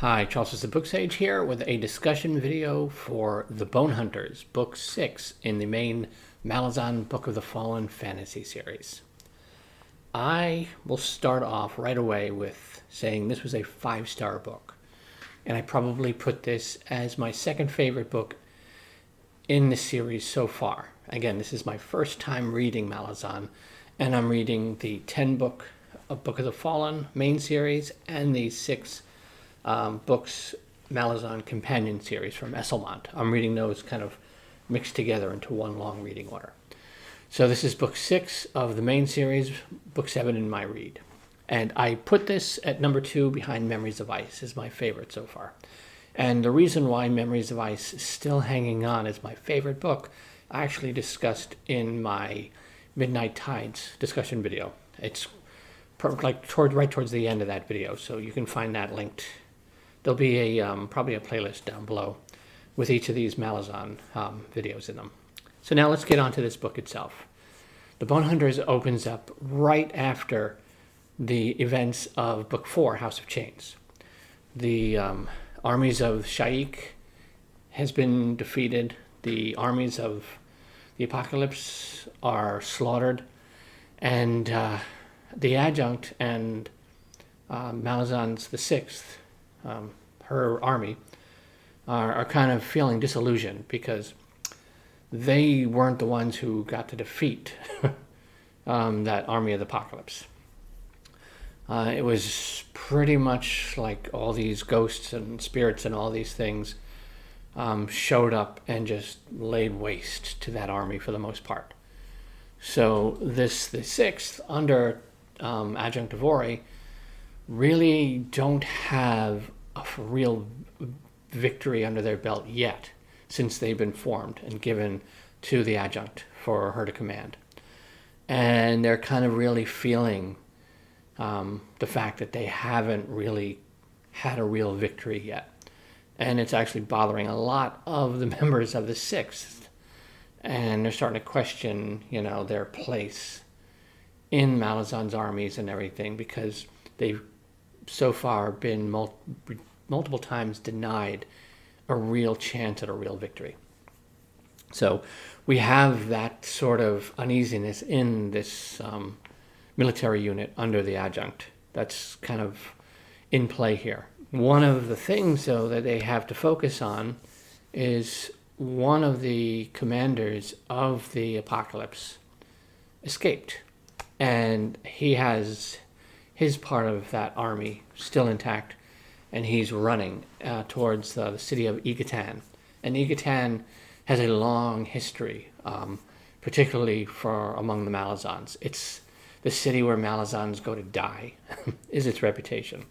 Hi, Charles SirBookSage here with a discussion video for The Bonehunters, Book 6 in the main Malazan Book of the Fallen fantasy series. I will start off right away with saying this was a 5-star book, and I probably put this as my second favorite book in the series so far. Again, this is my first time reading Malazan, and I'm reading the 10 book of Book of the Fallen main series and the 6 books Malazan companion series from Esselmont. I'm reading those kind of mixed together into one long reading order. So this is book 6 of the main series, book 7 in my read. And I put this at number 2 behind Memories of Ice is my favorite so far. And the reason why Memories of Ice is still hanging on as my favorite book, I actually discussed in my Midnight Tides discussion video. It's right towards the end of that video, so you can find that linked. There'll be probably a playlist down below with each of these Malazan videos in them. So now let's get on to this book itself. The Bonehunters opens up right after the events of Book 4, House of Chains. The armies of Shaik has been defeated. The armies of the Apocalypse are slaughtered. And the Adjunct and Malazan's the 6th, her army, are kind of feeling disillusioned because they weren't the ones who got to defeat that army of the Apocalypse. It was pretty much like all these ghosts and spirits and all these things showed up and just laid waste to that army for the most part. So the 6th, under Adjunct Letherii, really don't have a real victory under their belt yet, since they've been formed and given to the Adjunct for her to command. And they're kind of really feeling the fact that they haven't really had a real victory yet. And it's actually bothering a lot of the members of the 6th. And they're starting to question, their place in Malazan's armies and everything, because they've so far been multiple times denied a real chance at a real victory. So we have that sort of uneasiness in this military unit under the Adjunct. That's kind of in play here. One of the things, though, that they have to focus on is one of the commanders of the Apocalypse escaped. And he has his part of that army still intact, and he's running towards the city of Egatan. And Egatan has a long history, particularly among the Malazans. It's the city where Malazans go to die, is its reputation.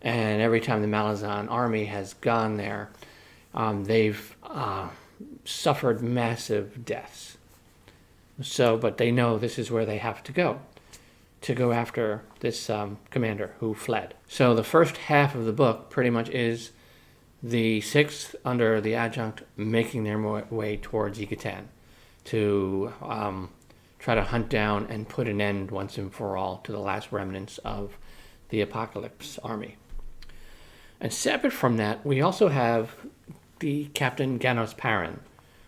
And every time the Malazan army has gone there, they've suffered massive deaths. But they know this is where they have to go after this commander who fled. So the first half of the book pretty much is the 6th under the Adjunct making their way towards Egatan to try to hunt down and put an end once and for all to the last remnants of the Apocalypse army. And separate from that, we also have the Captain Ganos Paran,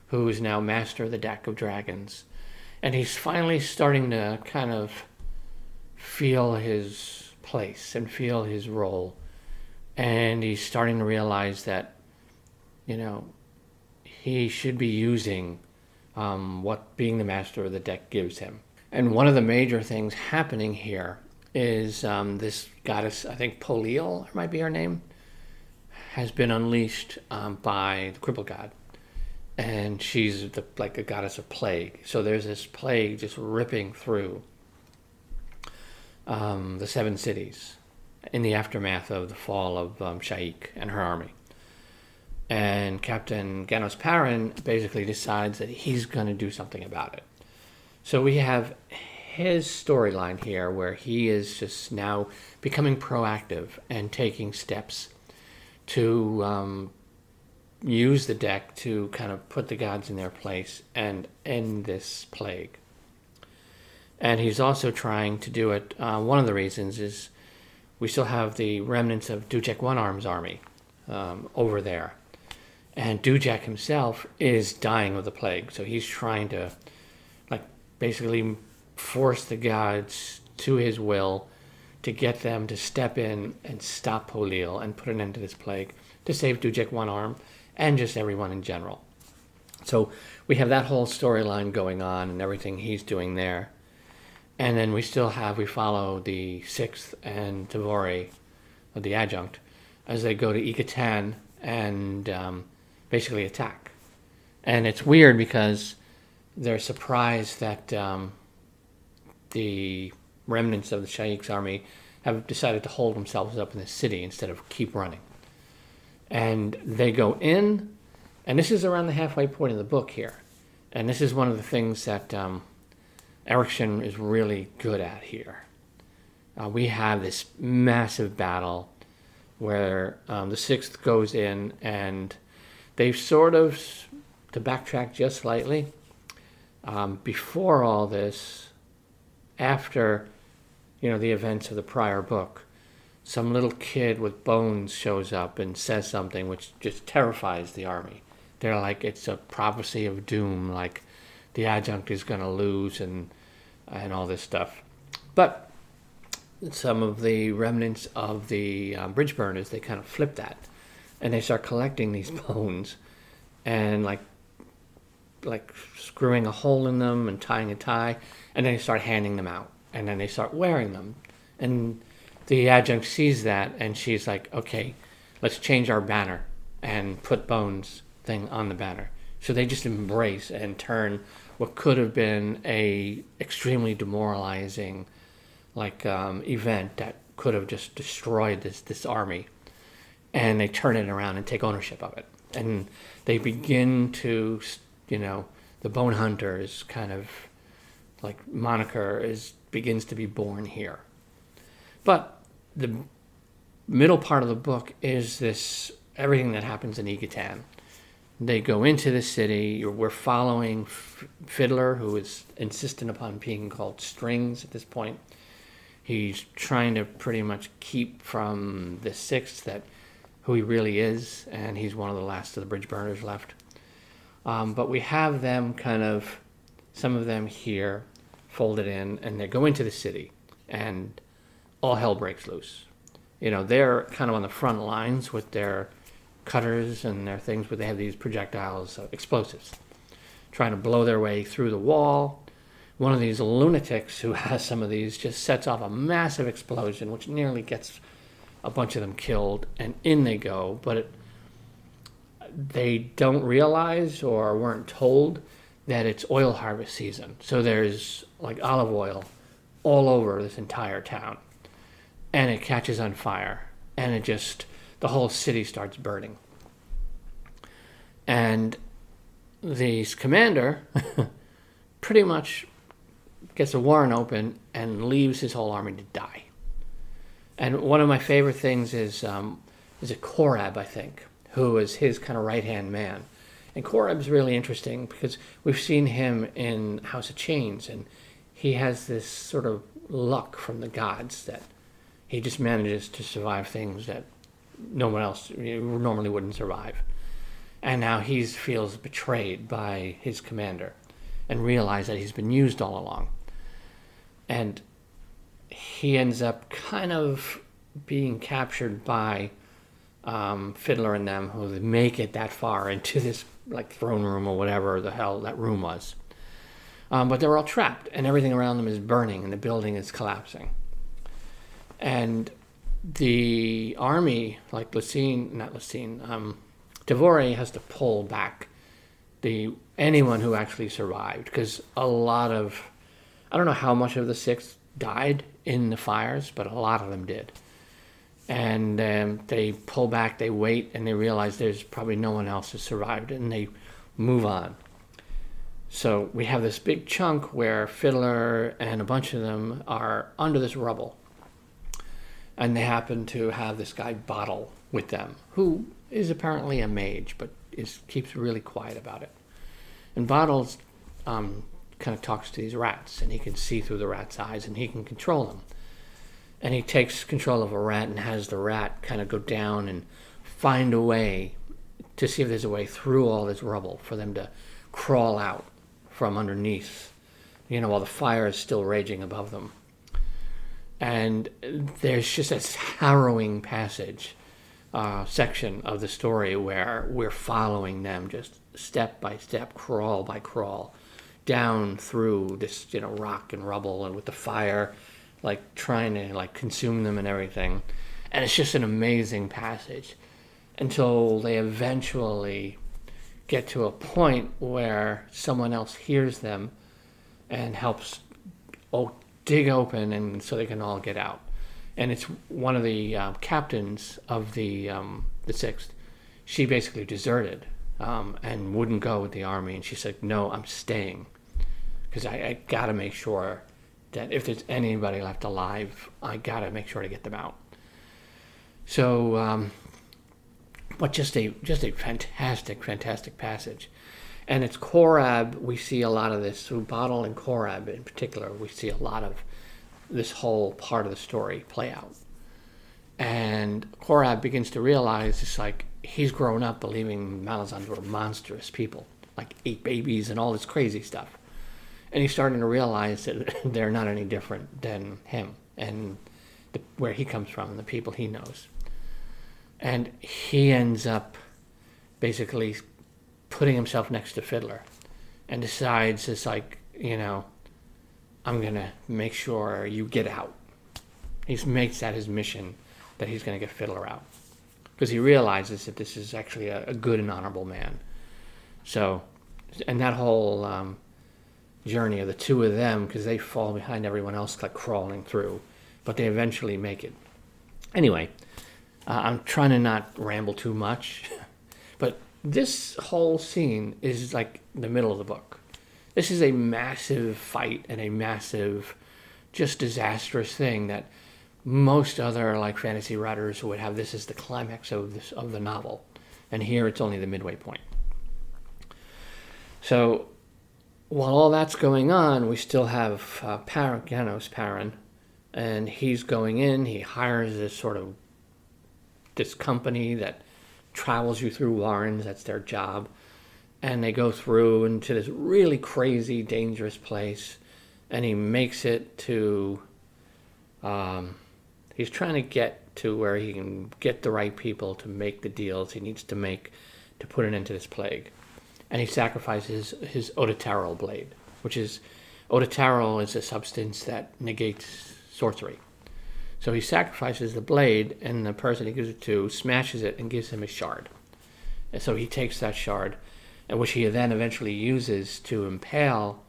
who is now master of the Deck of Dragons. And he's finally starting to kind of feel his place and feel his role. And he's starting to realize that, he should be using what being the master of the deck gives him. And one of the major things happening here is this goddess, I think Polil might be her name, has been unleashed by the Cripple God. And she's like a goddess of plague. So there's this plague just ripping through the 7 cities in the aftermath of the fall of Shaik and her army. And Captain Ganos Paran basically decides that he's going to do something about it. So we have his storyline here where he is just now becoming proactive and taking steps to use the deck to kind of put the gods in their place and end this plague. And he's also trying to do it. One of the reasons is we still have the remnants of Ducek One Arm's army over there. And Dujek himself is dying of the plague, so he's trying to, like, basically force the gods to his will to get them to step in and stop Polil and put an end to this plague, to save Dujek one arm and just everyone in general. So we have that whole storyline going on and everything he's doing there. And then we follow the 6th and Tavori, the adjunct, as they go to Ikatan and basically attack. And it's weird because they're surprised that the remnants of the Shayik's army have decided to hold themselves up in the city instead of keep running. And they go in, and this is around the halfway point of the book here. And this is one of the things that Erikson is really good at here. We have this massive battle where the 6th goes in, and they've sort of, to backtrack just slightly, before all this, after the events of the prior book, some little kid with bones shows up and says something which just terrifies the army. They're like, it's a prophecy of doom, like the adjunct is going to lose and all this stuff. But some of the remnants of the bridge burners, they kind of flip that, and they start collecting these bones and like screwing a hole in them and tying a tie, and then they start handing them out, and then they start wearing them. And the adjunct sees that, and she's like, okay, let's change our banner and put Bones thing on the banner. So they just embrace and turn what could have been a extremely demoralizing event that could have just destroyed this army, and they turn it around and take ownership of it. And they begin to, the Bonehunters kind of like moniker begins to be born here. But the middle part of the book is this everything that happens in Ikatan. They go into the city. We're following Fiddler, who is insistent upon being called Strings at this point. He's trying to pretty much keep from the 6th who he really is, and he's one of the last of the bridge burners left. But we have them some of them here, folded in, and they go into the city, and all hell breaks loose. They're kind of on the front lines with their cutters and their things, but they have these projectiles, explosives, trying to blow their way through the wall. One of these lunatics who has some of these just sets off a massive explosion, which nearly gets a bunch of them killed, and in they go. But they don't realize or weren't told that it's oil harvest season. So there's like olive oil all over this entire town, and it catches on fire, and the whole city starts burning. And the commander pretty much gets a warrant open and leaves his whole army to die. And one of my favorite things is a Korab, I think, who is his kind of right-hand man. And Korab's really interesting because we've seen him in House of Chains, and he has this sort of luck from the gods that he just manages to survive things that no one else normally wouldn't survive. And now he feels betrayed by his commander and realizes that he's been used all along. And he ends up kind of being captured by Fiddler and them, who make it that far into this throne room or whatever the hell that room was. But they're all trapped, and everything around them is burning, and the building is collapsing. And the army, Tavori has to pull back anyone who actually survived, because I don't know how much of the 6th died in the fires, but a lot of them did. And they pull back, they wait, and they realize there's probably no one else who survived, and they move on. So we have this big chunk where Fiddler and a bunch of them are under this rubble. And they happen to have this guy Bottle with them, who is apparently a mage, but keeps really quiet about it. And Bottle's kind of talks to these rats, and he can see through the rat's eyes, and he can control them. And he takes control of a rat and has the rat kind of go down and find a way to see if there's a way through all this rubble for them to crawl out from underneath, while the fire is still raging above them. And there's just this harrowing passage, section of the story where we're following them just step by step, crawl by crawl, down through this, rock and rubble, and with the fire, trying to consume them and everything. And it's just an amazing passage until they eventually get to a point where someone else hears them and helps dig open, and so they can all get out. And it's one of the captains of the 6th. She basically deserted and wouldn't go with the army. And she said, no, I'm staying, because I got to make sure that if there's anybody left alive, I got to make sure to get them out. So, but just a fantastic passage. And it's Korab, we see a lot of this, through Bottle and Korab in particular, we see a lot of this whole part of the story play out. And Korab begins to realize it's he's grown up believing Malazans were monstrous people, ate babies and all this crazy stuff. And he's starting to realize that they're not any different than him and where he comes from and the people he knows. And he ends up basically putting himself next to Fiddler and decides I'm going to make sure you get out. He makes that his mission, that he's going to get Fiddler out. Because he realizes that this is actually a good and honorable man. So, and that whole journey of the two of them, because they fall behind everyone else crawling through, but they eventually make it. Anyway, I'm trying to not ramble too much, but this whole scene is the middle of the book. This is a massive fight and a massive, just disastrous thing that most other fantasy writers would have this as the climax of the novel, and here it's only the midway point. So while all that's going on, we still have Ganos Perrin, and he's going in. He hires this company that travels you through warrens. That's their job. And they go through into this really crazy, dangerous place. And he makes it to... he's trying to get to where he can get the right people to make the deals he needs to make to put an end to this plague. And he sacrifices his Odoterol blade, which is... Odoterol is a substance that negates sorcery. So he sacrifices the blade, and the person he gives it to smashes it and gives him a shard. And so he takes that shard, which he then eventually uses to impale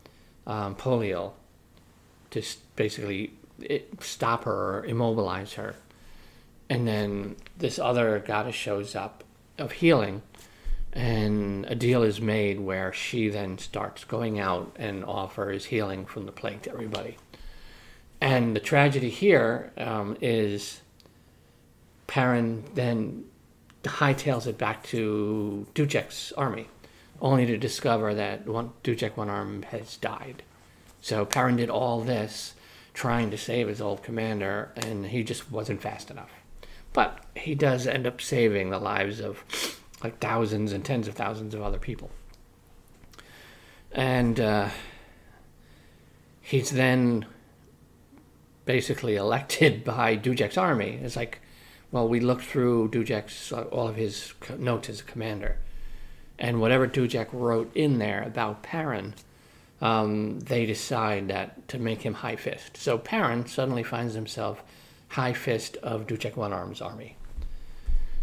Poliel, to basically stop her or immobilize her. And then this other goddess shows up of healing, and a deal is made where she then starts going out and offers healing from the plague to everybody. And the tragedy here is Perrin then hightails it back to Ducek's army, only to discover that Ducek One Arm has died. So Perrin did all this trying to save his old commander, and he just wasn't fast enough. But he does end up saving the lives of thousands and tens of thousands of other people. And he's then basically elected by Ducek's army. It's we looked through Ducek's, all of his notes as a commander, and whatever Ducek wrote in there about Perrin, they decide that to make him High Fist. So Perrin suddenly finds himself High Fist of Ducek One Arm's army.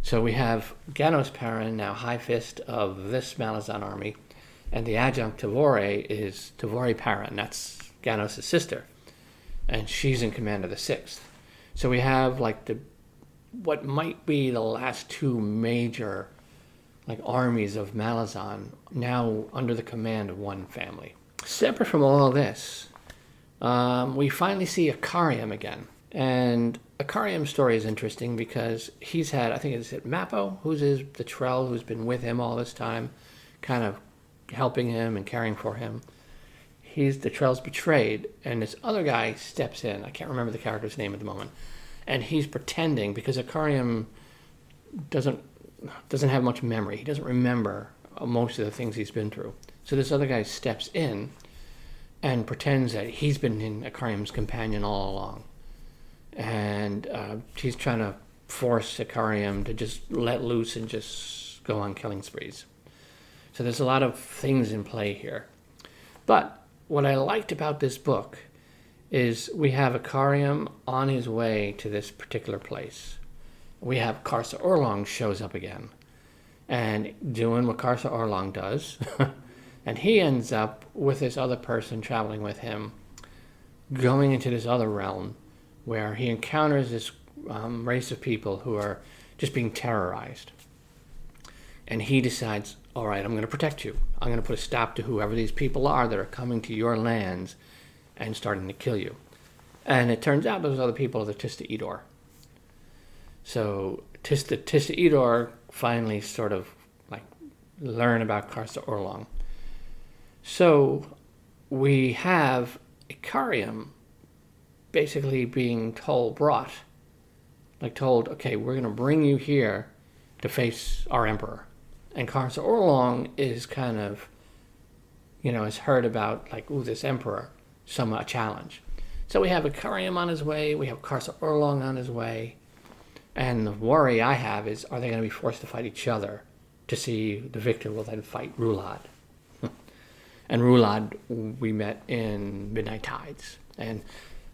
So we have Ganos Perrin now High Fist of this Malazan army, and the adjunct Tavore is Tavore Perrin. That's Ganos' sister, and she's in command of the 6th. So we have what might be the last two major armies of Malazan now under the command of one family. Separate from all of this, we finally see Akarium again. And Akarium's story is interesting because he's had, I think it's Mappo, who's the Trell who's been with him all this time, kind of helping him and caring for him. The Trell's betrayed, and this other guy steps in. I can't remember the character's name at the moment. And he's pretending, because Akarium doesn't doesn't have much memory. He doesn't remember most of the things he's been through. So this other guy steps in and pretends that he's been in Ikariam's companion all along. And he's trying to force Ikariam to just let loose and just go on killing sprees. So there's a lot of things in play here. But what I liked about this book is we have Ikariam on his way to this particular place. We have Karsa Orlong shows up again and doing what Karsa Orlong does. And he ends up with this other person traveling with him, going into this other realm where he encounters this race of people who are just being terrorized. And he decides, all right, I'm going to protect you. I'm going to put a stop to whoever these people are that are coming to your lands and starting to kill you. And it turns out those other people are the Tiste Edur. So Tiste Edur finally sort of like learn about Karsa Orlong. So we have Ikariam basically being told, okay, we're going to bring you here to face our emperor. And Karsa Orlong is kind of, has heard about, like, this emperor, a challenge. So we have Ikariam on his way, we have Karsa Orlong on his way, and the worry I have is, are they going to be forced to fight each other to see the victor will then fight Rulad? And Rulad we met in Midnight Tides, and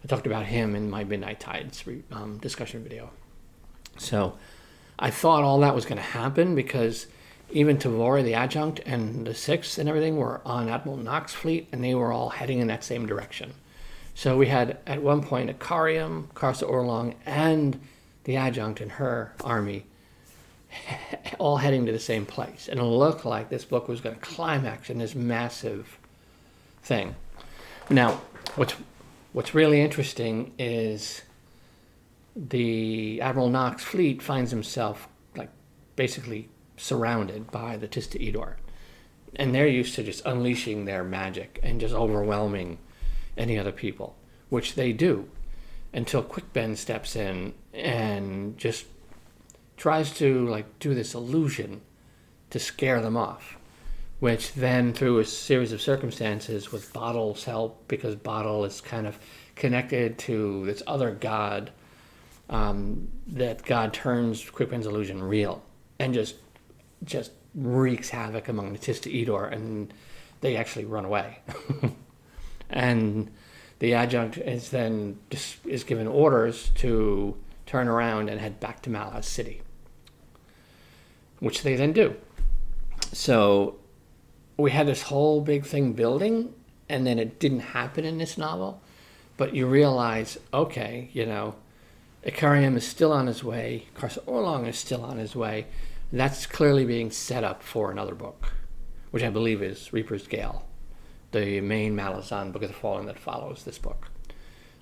I talked about him in my Midnight Tides discussion video. So I thought all that was going to happen because even Tavori, the adjunct, and the Sixth and everything were on Admiral Nock's fleet, and they were all heading in that same direction. So we had, at one point, Ikariam, Karsa Orlong, and the adjunct and her army all heading to the same place. And it looked like this book was going to climax in this massive thing. Now, what's really interesting is the Admiral Nock's fleet finds himself like basically surrounded by the Tiste Edur. And they're used to just unleashing their magic and just overwhelming any other people, which they do, until Quickben steps in and just tries to like do this illusion to scare them off, which then through a series of circumstances with Bottle's help, because Bottle is kind of connected to this other god, that god turns Quickben's illusion real and just wreaks havoc among the Tiste Edur, and they actually run away. And the adjunct is then is given orders to turn around and head back to Malaz City, which they then do. So we had this whole big thing building, and then it didn't happen in this novel. But you realize, okay, Ikariam is still on his way. Karsa Orlong is still on his way. That's clearly being set up for another book, which I believe is Reaper's Gale, the main Malazan Book of the Fallen that follows this book.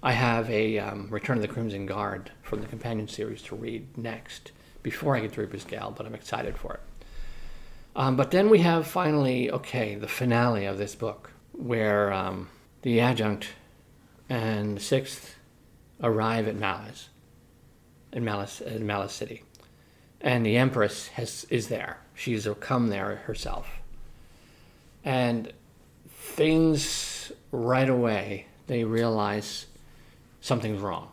I have a Return of the Crimson Guard from the companion series to read next, before I get to Reaper's Gale, but I'm excited for it. But then we have finally, the finale of this book, where the adjunct and the Sixth arrive at Malaz, in Malaz City. And the Empress is there. She's come there herself. And things right away, they realize something's wrong,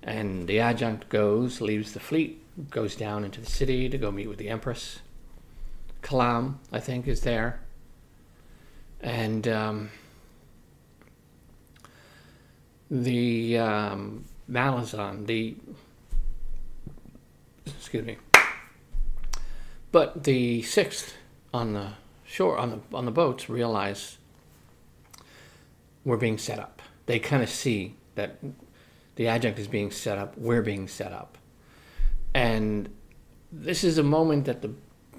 And the adjunct leaves the fleet, goes down into the city to go meet with the Empress. Kalam, I think, is there. And the Malazan, but the Sixth on the shore, on the boats, realize we're being set up. They kind of see that the adjunct is being set up, we're being set up. And this is a moment that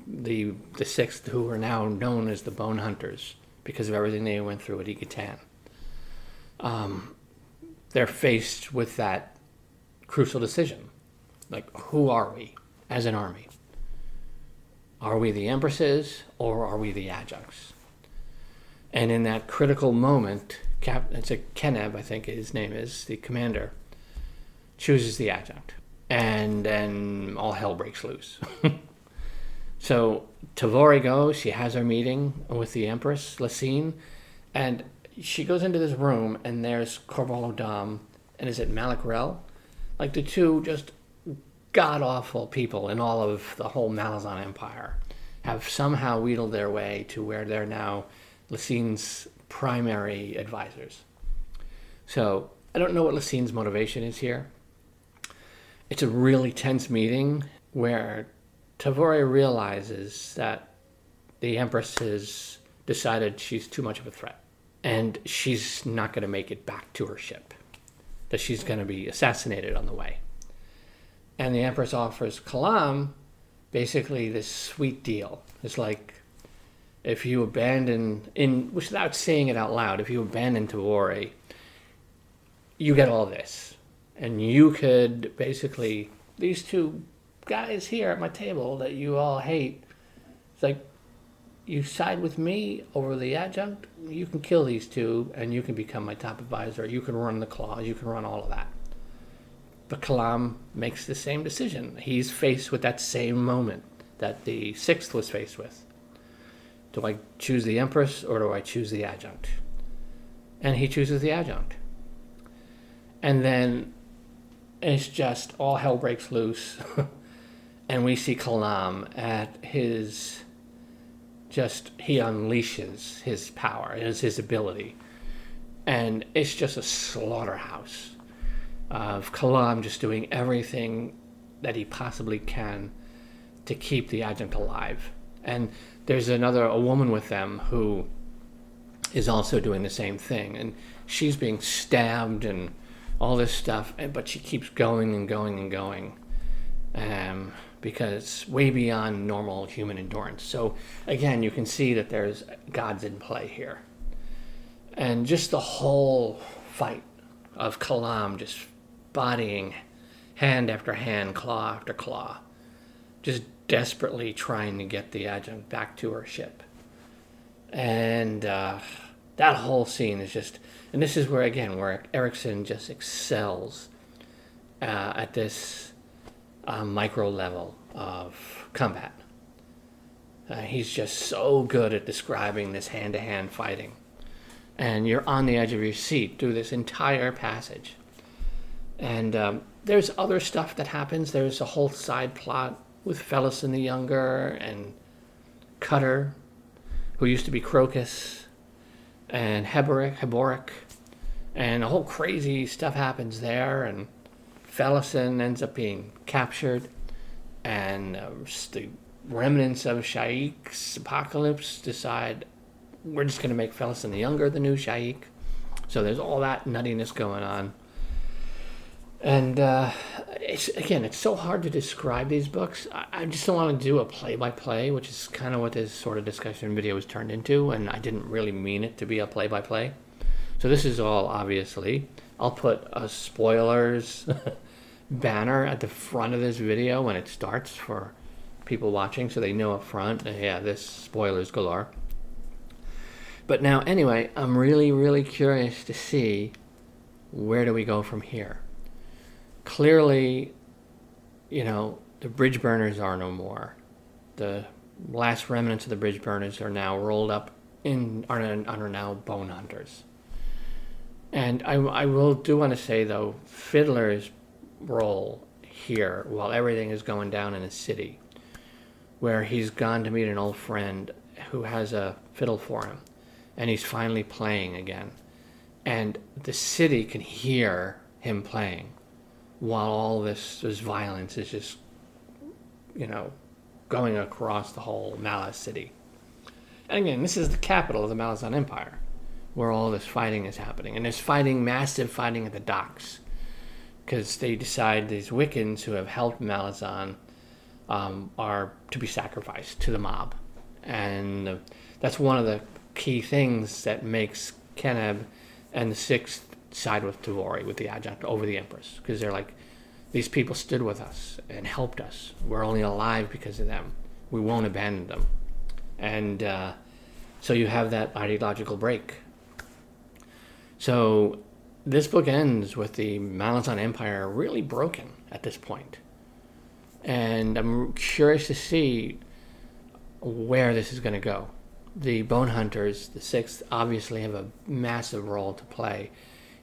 the Sixth, who are now known as the Bonehunters, because of everything they went through at Icatan, they're faced with that crucial decision. Like, who are we as an army? Are we the Empresses, or are we the adjuncts? And in that critical moment, Keneb, I think his name is, the commander, chooses the adjunct. And then all hell breaks loose. So Tavori goes, she has her meeting with the Empress, Lysine, and she goes into this room, and there's Corval Dom, and is it Malakrel? Like the two just god-awful people in all of the whole Malazan Empire have somehow wheedled their way to where they're now Lysine's primary advisors. So I don't know what Lysine's motivation is here. It's a really tense meeting where Tavori realizes that the Empress has decided she's too much of a threat, and she's not going to make it back to her ship, that she's going to be assassinated on the way. And the Empress offers Kalam basically this sweet deal. It's like, if you abandon, without saying it out loud, if you abandon Tavori, you get all this. And you could basically, these two guys here at my table that you all hate, it's like, you side with me over the adjunct, you can kill these two and you can become my top advisor. You can run the claws, you can run all of that. But Kalam makes the same decision. He's faced with that same moment that the Sixth was faced with. Do I choose the Empress or do I choose the adjunct? And he chooses the adjunct. And then it's just all hell breaks loose. And we see Kalam at his, he unleashes his power, his ability. And it's just a slaughterhouse of Kalam just doing everything that he possibly can to keep the adjunct alive. And there's a woman with them who is also doing the same thing. And she's being stabbed and all this stuff, but she keeps going and going and going. Because it's way beyond normal human endurance. So again, you can see that there's gods in play here. And just the whole fight of Kalam just bodying hand after hand, claw after claw, just desperately trying to get the adjunct back to her ship. And that whole scene is just, and this is where, again, where Erikson just excels at this micro level of combat. He's just so good at describing this hand-to-hand fighting. And you're on the edge of your seat through this entire passage. And there's other stuff that happens. There's a whole side plot with Felison the Younger and Cutter, who used to be Crocus, and Heboric. And a whole crazy stuff happens there. And Felison ends up being captured. And the remnants of Shaik's apocalypse decide, we're just going to make Felison the Younger the new Shaik. So there's all that nuttiness going on. And it's so hard to describe these books. I just don't want to do a play-by-play, which is kind of what this sort of discussion video was turned into, and I didn't really mean it to be a play-by-play. So this is all, obviously. I'll put a spoilers banner at the front of this video when it starts for people watching, so they know up front, yeah, this spoilers galore. But now, anyway, I'm really, really curious to see where do we go from here. Clearly, the bridge burners are no more. The last remnants of the bridge burners are now rolled up are now Bonehunters. And I do want to say, though, Fiddler's role here, while everything is going down in the city, where he's gone to meet an old friend who has a fiddle for him, and he's finally playing again. And the city can hear him playing, while all this violence is just, going across the whole Malaz city. And again, this is the capital of the Malazan Empire, where all this fighting is happening. And there's massive fighting at the docks, because they decide these Wiccans who have helped Malazan are to be sacrificed to the mob. And that's one of the key things that makes Keneb and the Sixth side with Tavori, with the adjunct, over the Empress, because they're like, these people stood with us and helped us. We're only alive because of them. We won't abandon them. And so you have that ideological break. So this book ends with the Malazan Empire really broken at this point. And I'm curious to see where this is going to go. The Bonehunters, the sixth, obviously have a massive role to play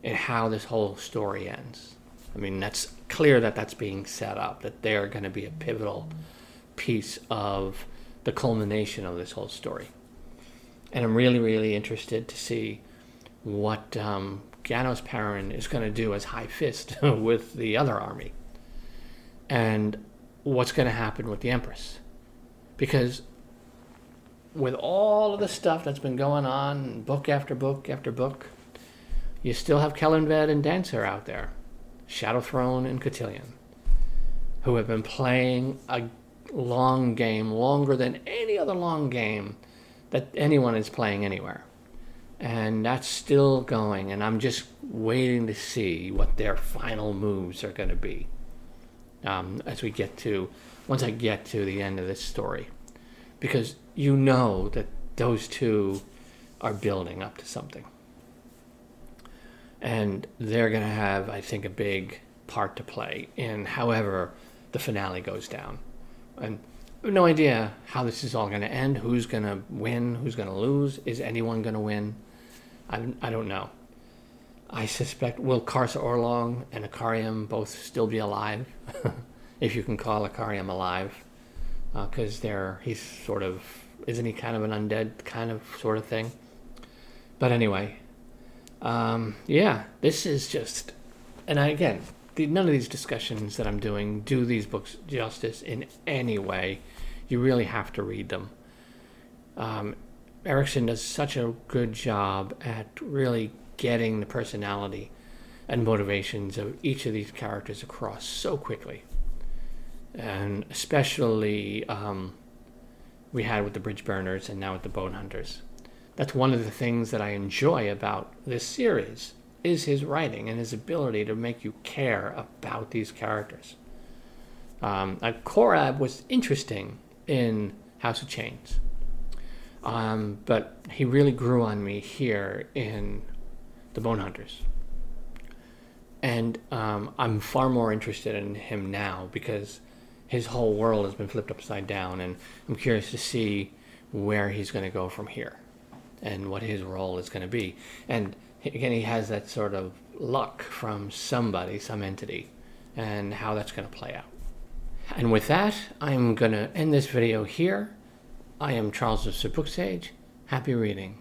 in how this whole story ends. I mean, that's clear that that's being set up, that they're going to be a pivotal piece of the culmination of this whole story. And I'm really, really interested to see what Ganos Perrin is going to do as High Fist with the other army. And what's going to happen with the Empress. Because with all of the stuff that's been going on, book after book after book, you still have Kellanved and Dancer out there, Shadow Throne and Cotillion, who have been playing a long game, longer than any other long game that anyone is playing anywhere. And that's still going, and I'm just waiting to see what their final moves are going to be once I get to the end of this story. Because you know that those two are building up to something. And they're going to have, I think, a big part to play in however the finale goes down. And I have no idea how this is all going to end, who's going to win, who's going to lose, is anyone going to win? I don't know. I suspect, will Karsa Orlong and Akarium both still be alive? If you can call Akarium alive. Because he's sort of, isn't he kind of an undead kind of sort of thing? But anyway, yeah, this is just, and again, none of these discussions that I'm doing do these books justice in any way. You really have to read them. Erikson does such a good job at really getting the personality and motivations of each of these characters across so quickly. And especially we had with the Bridge Burners and now with the Bonehunters. That's one of the things that I enjoy about this series, is his writing and his ability to make you care about these characters. Korab was interesting in House of Chains, but he really grew on me here in the Bonehunters. And I'm far more interested in him now because his whole world has been flipped upside down, and I'm curious to see where he's going to go from here and what his role is going to be. And again, he has that sort of luck from somebody, some entity, and how that's going to play out. And with that, I'm going to end this video here. I am Charles of SirBookSage. Happy reading.